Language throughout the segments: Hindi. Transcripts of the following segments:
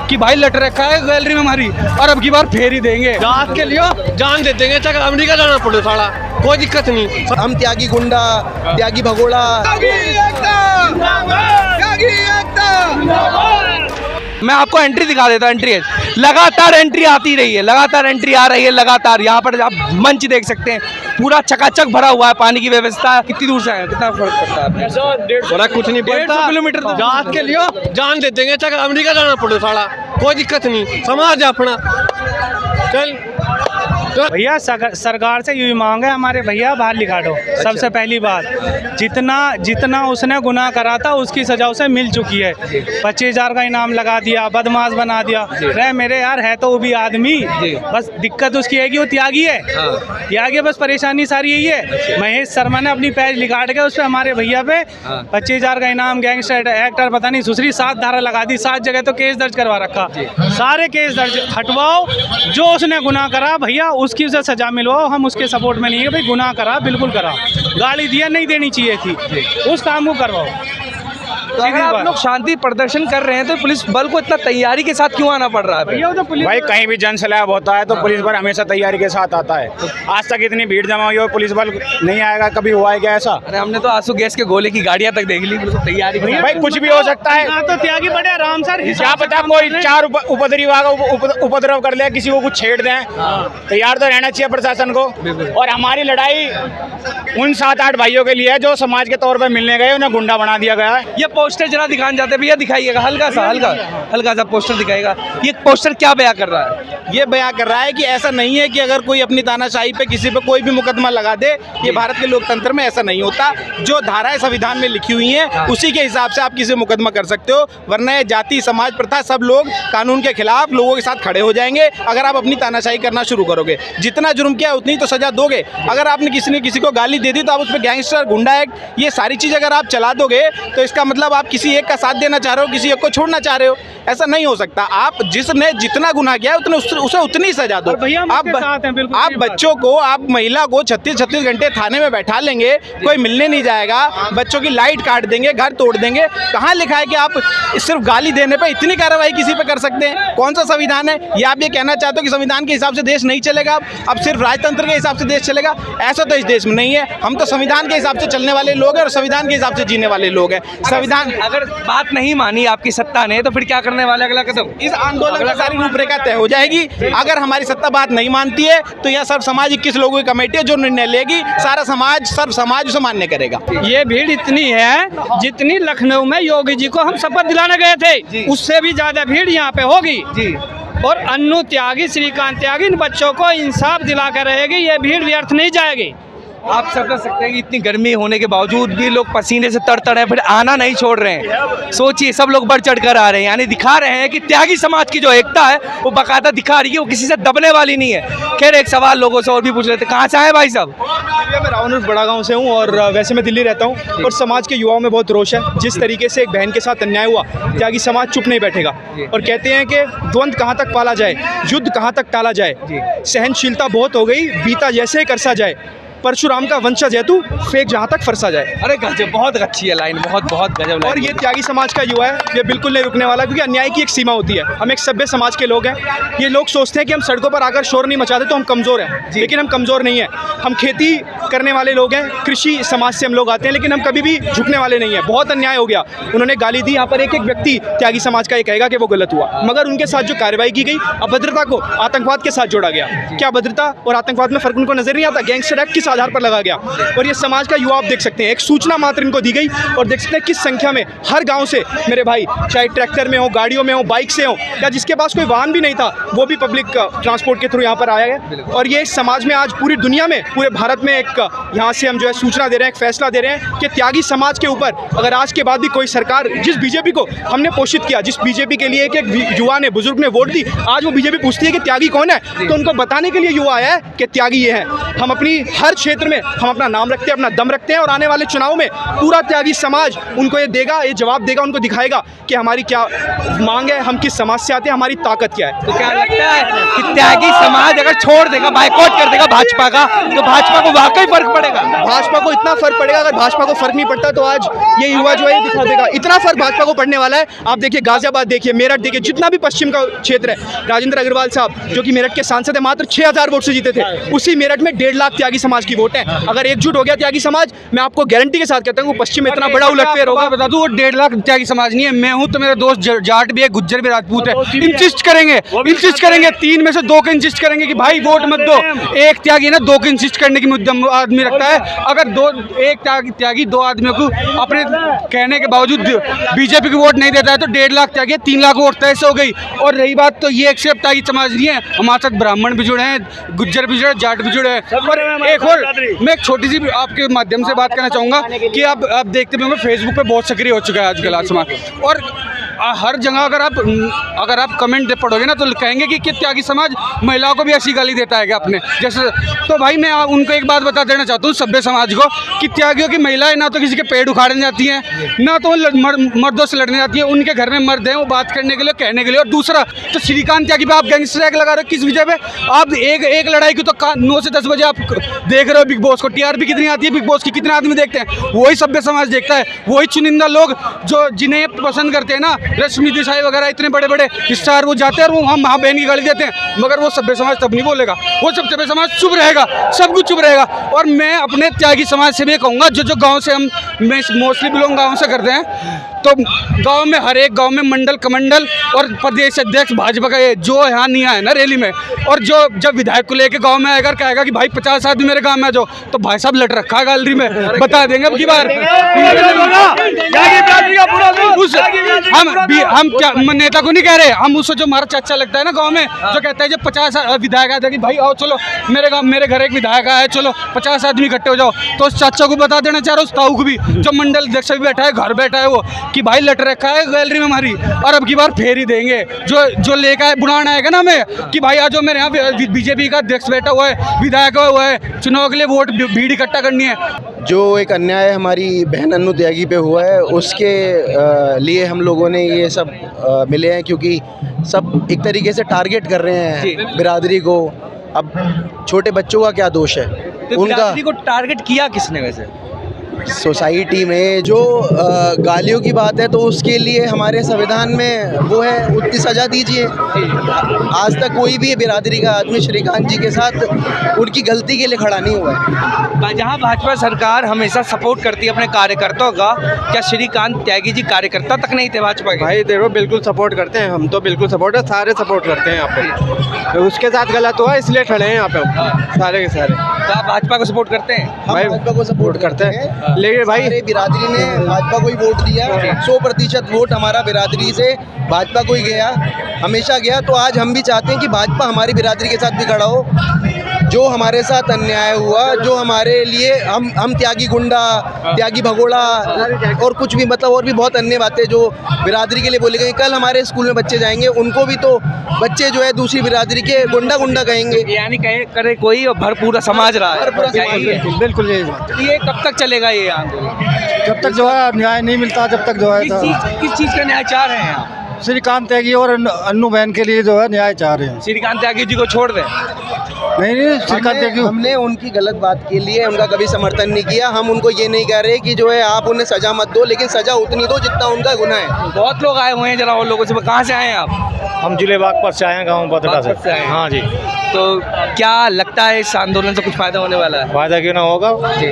कि भाई लट रखा है गैलरी में हमारी और अब की बार फेर ही देंगे। जात के लिए जान दे देंगे, चाहे अमेरिका जाना पड़े साला, कोई दिक्कत नहीं। हम त्यागी गुंडा, त्यागी भगोड़ा। मैं आपको एंट्री दिखा देता हूँ। एंट्री है, लगातार एंट्री आती रही है, लगातार एंट्री आ रही है, लगातार। यहाँ पर आप मंच देख सकते हैं, पूरा चकाचक भरा हुआ है, पानी की व्यवस्था। कितनी दूर से आए, कितना फर्क पड़ता है? बड़ा कुछ नहीं पड़ता, 150 किलोमीटर। जात के लिए जान दे देंगे, चाहे अमेरिका जाना पड़े साला, कोई दिक्कत नहीं। समाज है अपना, चल भैया सरकार से यही मांग है हमारे भैया, बाहर लिखा दो। सबसे पहली बात, जितना उसने गुनाह करा था उसकी सजा उसे मिल चुकी है। 25,000 का इनाम लगा दिया, बदमाश बना दिया। रहे मेरे यार, है तो वो भी आदमी, बस दिक्कत उसकी है कि वो त्यागी है। त्यागी, बस परेशानी सारी यही है। महेश शर्मा ने अपनी पैज लिकाट के उस पर हमारे भैया पे 25,000 का इनाम, गैंगस्टर एक्टर, पता नहीं दूसरी 7 धारा लगा दी। 7 जगह तो केस दर्ज करवा रखा। सारे केस दर्ज हटवाओ, जो उसने गुनाह करा भैया उसकी उसे सजा मिलवाओ। हम उसके सपोर्ट में नहीं है भाई, गुनाह करा बिल्कुल करा, गाली दिया नहीं देनी चाहिए थी, उस काम को करवाओ। तो अगर आप लोग शांति प्रदर्शन कर रहे हैं तो पुलिस बल को इतना तैयारी के साथ क्यों आना पड़ रहा है? भैया तो पुलिस भाई कहीं भी जन सैलाब होता है तो पुलिस बल हमेशा तैयारी के साथ आता है। आज तक इतनी भीड़ जमा हुई है, पुलिस बल नहीं आएगा, कभी हुआ है क्या ऐसा? अरे हमने तो आंसू गैस के गोले की गाड़ियां तक देख ली, बिल्कुल तैयारी। भाई कुछ भी हो सकता है। हाँ, तो त्यागी बड़े आराम सर, क्या पता कोई 4 उपद्रवी आगा उपद्रव कर ले, किसी को कुछ छेड़ दें। तैयार तो रहना चाहिए प्रशासन को। और हमारी लड़ाई उन 7-8 भाइयों के लिए है जो समाज के तौर पर मिलने गए, उन्हें गुंडा बना दिया गया है। ये पोस्टर जरा दिखाने जाते भैया, दिखाइएगा हल्का सा पोस्टर दिखाएगा। ये पोस्टर क्या बयां कर रहा है? ये बयां कर रहा है कि ऐसा नहीं है कि अगर कोई अपनी तानाशाही पे किसी पे कोई भी मुकदमा लगा दे, ये भारत के लोकतंत्र में ऐसा नहीं होता। जो धाराएं संविधान में लिखी हुई हैं उसी के हिसाब से आप किसी मुकदमा कर सकते हो, वरना ये जाति, समाज, प्रथा, सब लोग कानून के खिलाफ लोगों के साथ खड़े हो जाएंगे अगर आप अपनी तानाशाही करना शुरू करोगे। जितना जुर्म किया उतनी तो सजा दोगे। अगर आपने किसी ने किसी को गाली दे दी तो आप उस पर गैंगस्टर, गुंडा एक्ट, ये सारी चीज़ अगर आप चला दोगे तो इसका मतलब आप किसी एक का साथ देना चाह रहे हो, किसी एक को छोड़ना चाह रहे हो। ऐसा नहीं हो सकता। आप जिसने जितना गुनाह किया है उसे उतनी सजा दो। आप बच्चों को, आप महिला को 36 घंटे थाने में बैठा लेंगे, कोई मिलने नहीं जाएगा, बच्चों की लाइट काट देंगे, घर तोड़ देंगे। कहाँ लिखा है कि आप सिर्फ गाली देने पे इतनी कार्रवाई किसी पे कर सकते हैं? कौन सा संविधान है? या आप ये कहना चाहते हो कि संविधान के हिसाब से देश नहीं चलेगा, अब सिर्फ राजतंत्र के हिसाब से देश चलेगा? ऐसा तो इस देश में नहीं है। हम तो संविधान के हिसाब से चलने वाले लोग हैं और संविधान के हिसाब से जीने वाले लोग हैं। संविधान अगर बात नहीं मानी आपकी सत्ता ने तो फिर क्या करने वाले अगला कदम? इस आंदोलन की सारी रूपरेखा तय हो जाएगी। अगर हमारी सत्ता बात नहीं मानती है तो यह सर्व समाज 21 लोगों की कमेटी है जो निर्णय लेगी। सारा समाज, सर्व समाज उसे मान्य करेगा। ये भीड़ इतनी है जितनी लखनऊ में योगी जी को हम शपथ दिलाने गए थे, उससे भी ज्यादा भीड़ यहाँ पे होगी जी। और अन्नू त्यागी, श्रीकांत त्यागी, इन बच्चों को इंसाफ दिला कर रहेगी। ये भीड़ व्यर्थ नहीं जाएगी। आप समझ सकते हैं कि इतनी गर्मी होने के बावजूद भी लोग पसीने से तर हैं, फिर आना नहीं छोड़ रहे हैं। सोचिए, सब लोग बढ़ चढ़ कर आ रहे हैं, यानी दिखा रहे हैं कि त्यागी समाज की जो एकता है वो बाकायदा दिखा रही है, वो किसी से दबने वाली नहीं है। खैर, एक सवाल लोगों से और भी पूछ लेते हैं, कहाँ से आए भाई साहब? मैं रावण बड़ा गांव से हूं और वैसे मैं दिल्ली रहता हूं। और समाज के युवाओं में बहुत रोष है। जिस तरीके से एक बहन के साथ अन्याय हुआ, त्यागी समाज चुप नहीं बैठेगा और कहते हैं कि द्वंद्व कहां तक पाला जाए, युद्ध कहां तक टाला जाए, सहनशीलता बहुत हो गई, बीता जैसे करसा जाए, परशुराम का वंशज है तू, फेंक जहाँ तक फरसा जाए। अरे गजब, बहुत अच्छी है लाइन, बहुत गजब। और ये त्यागी समाज का युवा है, ये बिल्कुल नहीं रुकने वाला, क्योंकि अन्याय की एक सीमा होती है। हम एक सभ्य समाज के लोग हैं। ये लोग सोचते हैं कि हम सड़कों पर आकर शोर नहीं मचाते तो हम कमज़ोर हैं, लेकिन हम कमज़ोर नहीं हैं। हम खेती करने वाले लोग हैं, कृषि समाज से हम लोग आते हैं, लेकिन हम कभी भी झुकने वाले नहीं हैं। बहुत अन्याय हो गया, उन्होंने गाली दी। यहाँ पर एक व्यक्ति त्यागी समाज का ये कहेगा कि वो गलत हुआ, मगर उनके साथ जो कार्रवाई की गई, अभद्रता को आतंकवाद के साथ जोड़ा गया। क्या अभद्रता और आतंकवाद में फ़र्क उनको नजर नहीं आता? गैंगस्टर एक्ट किस आधार पर लगा गया? और ये समाज का युवा आप देख सकते हैं, एक सूचना मात्र इनको दी गई और देख सकते हैं किस संख्या में हर गांव से मेरे भाई, चाहे ट्रैक्टर में हो, गाड़ियों में हो, बाइक से हो, या जिसके पास कोई वाहन भी नहीं था वो भी पब्लिक ट्रांसपोर्ट के थ्रू यहाँ पर आया है। और ये समाज में आज पूरी दुनिया में, पूरे भारत में एक यहाँ से हम जो है सूचना दे रहे हैं, एक फैसला दे रहे हैं कि त्यागी समाज के ऊपर अगर आज के बाद भी कोई सरकार, जिस बीजेपी को हमने पोषित किया, जिस बीजेपी के लिए एक युवा ने, बुजुर्ग ने वोट दी, आज वो बीजेपी पूछती है कि त्यागी कौन है, तो उनको बताने के लिए युवा आया है कि त्यागी ये है। हम अपनी हर क्षेत्र में हम अपना नाम रखते हैं, अपना दम रखते हैं और आने वाले चुनाव में पूरा त्यागी समाज उनको ये देगा, ये जवाब देगा, उनको दिखाएगा कि हमारी क्या मांग है, हम किस समाज से आते हैं, हमारी ताकत क्या है। तो क्या लगता है कि त्यागी समाज अगर छोड़ देगा, बाइकआउट कर देगा भाजपा का, तो भाजपा को वाकई फर्क पड़ेगा? भाजपा को इतना फर्क पड़ेगा, अगर भाजपा को फर्क नहीं पड़ता तो आज ये युवा जो है ये दिखा देगा। इतना फर्क भाजपा को पड़ने वाला है। आप देखिए गाजियाबाद देखिए, मेरठ देखिए, जितना भी पश्चिम का क्षेत्र है, राजेंद्र अग्रवाल साहब जो कि मेरठ के सांसद है, मात्र 6000 वोट से जीते थे। उसी मेरठ में 1.5 लाख त्यागी समाज की वोट है। अगर एकजुट हो गया त्यागी समाज, मैं आपको गारंटी के साथ कहता हूँ पश्चिम में इतना बड़ा उलटफेर होगा। बता दूं, वो 1.5 लाख त्यागी समाज नहीं है, मैं हूं तो मेरे दोस्त जाट भी है, गुज्जर भी, राजपूत है। इंसिस्ट करेंगे 3 में से 2 के इंसिस्ट करेंगे कि भाई वोट मत दो। एक त्यागी ना 2 के इंसिस्ट करने की मुद्दा आदमी रखता है। अगर एक त्यागी 2 आदमियों को अपने कहने के बावजूद बीजेपी की वोट नहीं देता है तो 1.5 लाख त्यागी 3 लाख वोट तय से हो गई। और रही बात तो ये एक्सेप्ट त्यागी समाज नहीं है, हमारे साथ ब्राह्मण भी जुड़े हैं, गुज्जर भी जुड़े, जाट भी जुड़े हैं। और एक और मैं एक छोटी सी आपके माध्यम से बात करना चाहूँगा कि आप देखते होंगे फेसबुक पे बहुत सक्रिय हो चुका है आजकल आज समाज। और हर जगह अगर आप कमेंट पढ़ोगे ना तो कहेंगे कि त्यागी समाज महिलाओं को भी ऐसी गाली देता है क्या अपने जैसे। तो भाई मैं उनको एक बात बता देना चाहता हूँ सभ्य समाज को कि त्यागियों की महिलाएं ना तो किसी के पेड़ उखाड़ने जाती हैं, ना तो मर्दों से लड़ने जाती है। उनके घर में मर्द हैं, वो बात करने के लिए, कहने के लिए। और दूसरा तो श्रीकांत त्यागी पे आप गैंगस्टर एक्ट लगा रहे हो, किस विजय पे? आप एक लड़ाई की तो 9 से 10 बजे आप देख रहे हो बिग बॉस को, टीआरपी कितनी आती है बिग बॉस की, कितने आदमी देखते हैं? वही सभ्य समाज देखता है, वही चुनिंदा लोग जो जिन्हें पसंद करते हैं ना, रश्मि देसाई वगैरह इतने बड़े बड़े स्टार वो जाते हैं और वो हम माँ बहन की गाली देते हैं, मगर वो सभ्य समाज तब नहीं बोलेगा। वो सब सभ्य समाज चुप रहेगा, सब कुछ चुप रहेगा। और मैं अपने त्यागी समाज से भी कहूँगा, जो गाँव से हम मोस्टली बिलोंग गाँव से करते हैं, तो गांव में हर एक गांव में मंडल कमंडल और प्रदेश अध्यक्ष भाजपा का जो यहाँ नहीं आया ना रैली में, और जो जब विधायक को लेके गांव में आएगा कहेगा कि भाई 50 आदमी मेरे गांव में आ जाओ, तो भाई साहब लट रखा है गैलरी में, बता देंगे अब की बार। हम क्या नेता को नहीं कह रहे, हम उसको जो हमारा चाचा लगता है ना गाँव में, जो कहता है जब 50 विधायक आते कि भाई आओ चलो मेरे घर एक विधायक आया है, चलो 50 आदमी इकट्ठे हो जाओ, तो उस चाचा को बता देना चाह रहा हूँ, उस ताऊ को भी, जो मंडल अध्यक्ष भी बैठा है, घर बैठा है, वो कि भाई लट रखा है गैलरी में हमारी, और अब की बार फेर ही देंगे। जो लेकर बुलाना आएगा ना हमें कि भाई आज मेरे यहाँ बीजेपी का अध्यक्ष बैठा हुआ है, विधायक हुआ है, चुनाव के लिए वोट भीड़ इकट्ठा करनी है। जो एक अन्याय हमारी बहन अन्नू त्यागी पे हुआ है, उसके लिए हम लोगों ने ये सब मिले हैं, क्योंकि सब एक तरीके से टारगेट कर रहे हैं बिरादरी को। अब छोटे बच्चों का क्या दोष है? तो उनका को टारगेट किया किसने वैसे? सोसाइटी में जो गालियों की बात है, तो उसके लिए हमारे संविधान में वो है, उतनी सज़ा दीजिए। आज तक कोई भी बिरादरी का आदमी श्रीकांत जी के साथ उनकी गलती के लिए खड़ा नहीं हुआ है। जहाँ भाजपा सरकार हमेशा सपोर्ट करती है अपने कार्यकर्ताओं का, क्या श्रीकांत त्यागी जी कार्यकर्ता तक नहीं थे भाजपा के? भाई देखो बिल्कुल सपोर्ट करते हैं, हम तो बिल्कुल सपोर्ट है, सारे सपोर्ट करते हैं यहाँ पे। तो उसके साथ गलत हुआ इसलिए खड़े हैं यहाँ पे सारे के सारे। तो आप भाजपा को सपोर्ट करते हैं? हम भाजपा को सपोर्ट करते हैं, लेकिन भाई हमारे बिरादरी ने भाजपा को ही वोट दिया। 100% वोट हमारा बिरादरी से भाजपा को ही गया, हमेशा गया। तो आज हम भी चाहते हैं कि भाजपा हमारी बिरादरी के साथ भी खड़ा हो। जो हमारे साथ अन्याय हुआ, जो हमारे लिए हम त्यागी गुंडा, त्यागी भगोड़ा और कुछ भी मतलब और भी बहुत अन्य बातें जो बिरादरी के लिए बोली गई। कल हमारे स्कूल में बच्चे जाएंगे, उनको भी तो बच्चे जो है दूसरी बिरादरी के गुंडा गुंडा कहेंगे, यानी कहे करे कोई और भर पूरा समाज रहा है। बिल्कुल ये कब तक चलेगा ये आंदोलन? जब तक जो है न्याय नहीं मिलता, जब तक जो है किस चीज का न्याय चाह रहे हैं आप? श्रीकांत त्यागी और अन्नू बहन के लिए जो है न्याय चाह रहे हैं। श्रीकांत त्यागी जी को छोड़ दें? नहीं, श्रीकांत त्यागी हमने उनकी गलत बात के लिए उनका कभी समर्थन नहीं किया। हम उनको ये नहीं कह रहे कि जो है आप उन्हें सजा मत दो, लेकिन सजा उतनी दो जितना उनका गुनाह है। बहुत लोग आए हुए हैं, जरा और लोगों से, कहाँ से आए हैं आप? हम जिले बागपत से आए हैं, गाँव बतरा से। हाँ जी। तो क्या लगता है इस आंदोलन से कुछ फायदा होने वाला है? फायदा क्यों ना होगा जी,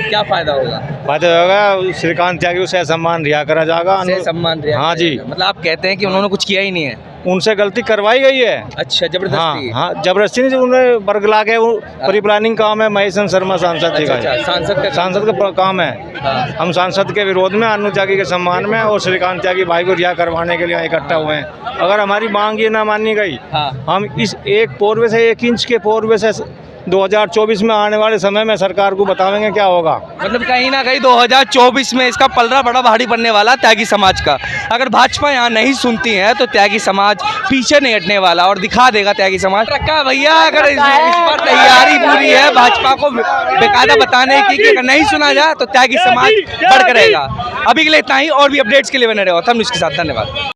क्या फायदा होगा? फायदा होगा, श्रीकांत त्यागी से सम्मान रिहा करा जाएगा। सम्मान? हाँ जी। मतलब आप कहते हैं कि उन्होंने कुछ किया ही नहीं है? उनसे गलती करवाई गई है। अच्छा, जबरदस्ती? हाँ, जबरदस्ती नहीं, उन्हें बरगला के वो प्री प्लानिंग काम है महेश शर्मा सांसद जी का। सांसद का काम है। हम सांसद के विरोध में, अन्नू त्यागी के सम्मान में और श्रीकांत त्यागी भाई को रिहा करवाने के लिए इकट्ठा हुए हैं। अगर हमारी मांग ये ना मानी गई, हम इस एक पोरवे से 1 इंच के पोरवे से 2024 में आने वाले समय में सरकार को बताएंगे क्या होगा। मतलब कहीं ना कहीं 2024 में इसका पलड़ा बड़ा भारी बनने वाला त्यागी समाज का। अगर भाजपा यहाँ नहीं सुनती है तो त्यागी समाज पीछे नहीं हटने वाला और दिखा देगा त्यागी समाज। रखा भैया, अगर इस पर तैयारी पूरी है भाजपा को बेकायदा बताने की कि अगर नहीं सुना जाए तो त्यागी समाज बढ़ करेगा। अभी के लिए इतना ही, और भी अपडेट्स के लिए बने रहो हम इसके साथ। धन्यवाद।